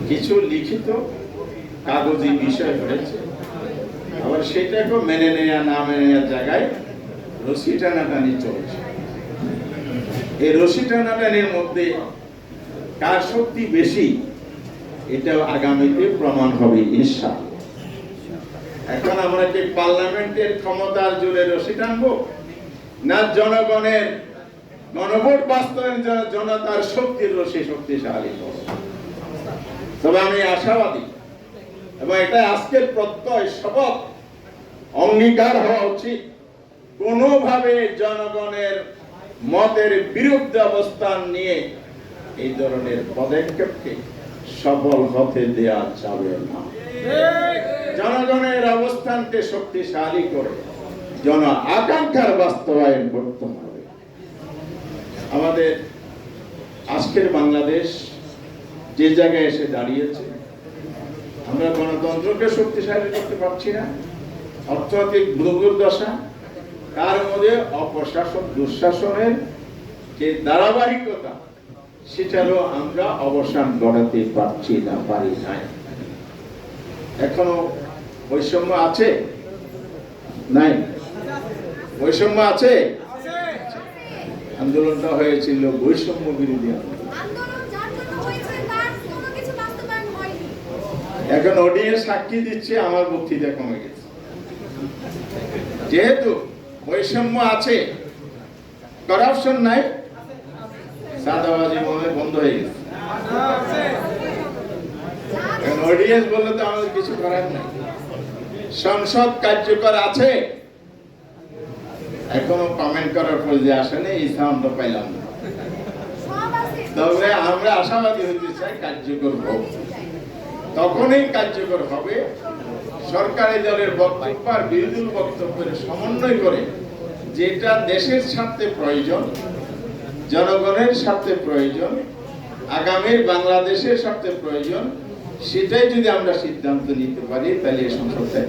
কিছু লিখিত কাগজি বিষয় হয়েছে, আবার সেটাকেও মেনে নেওয়া না মেনে নেওয়ার জায়গায় রশি টানাটানি চলছে। এই রশি টানাটানির মধ্যে কার শক্তি বেশি এটাও আগামীতে প্রমাণ হবে ইনশাআল্লাহ। এখন আমরা কি পার্লামেন্টের ক্ষমতার জোরে রশি টানবো, না জনগণের গণভোট বাস্তবায়নের জন্য জনতার শক্তির রশি শক্তিশালী করব? তবে আমি আশাবাদী এবং এটা আজকের প্রত্যয় শপথ অঙ্গীকার হওয়া উচিত, কোনোভাবে জনগণের মতের বিরুদ্ধে অবস্থান নিয়ে এই ধরনের পদক্ষেপকে সফল হতে দেয়া যাবে না। জনগণের অবস্থানকে শক্তিশালী করে জন আকাঙ্ক্ষার বাস্তবায়ন করতে হবে। আমাদের আজকের বাংলাদেশ যে জায়গায় এসে দাঁড়িয়েছে, আমরা গণতন্ত্রকে শক্তিশালী করতে পারছি না, অর্থনৈতিক দুর্দশা, তার মধ্যে অপশাসন দুঃশাসনের যে ধারাবাহিকতা সেটারও আমরা অবসান ঘটাতে পারছি না, পারি নাই। এখনো বৈষম্য আছে? নাই। বৈষম্য আছে। আন্দোলনটা হয়েছিল বৈষম্য বিরোধী আন্দোলন। এখন অডিয়েন্স সাক্ষী দিচ্ছে আমার বক্তৃতা কমে গেছে। যেহেতু বৈষম্য আছে, করাপশন নাই, সাদাবাজি মনে বন্ধ হয়ে গেছে। অডিয়েন্স বললে তো আমাদের কিছু করার নাই। সংসদ কার্যকর আছে, এখনো কমেন্ট করার পর যে আসেনি এই সাউন্ড পাইলাম না। তবে আমরা আশাবাদী হতে চাই কার্যকর হোক। তখনই কার্যকর হবে সরকারি দলের বক্তব্য আর বিরোধী বক্তব্যের সমন্বয় করে, যেটা দেশের স্বার্থে প্রয়োজন, জনগণের স্বার্থে প্রয়োজন, আগামীর বাংলাদেশের স্বার্থে প্রয়োজন, সেটাই যদি আমরা সিদ্ধান্ত নিতে পারি তাহলে এই সংসদটা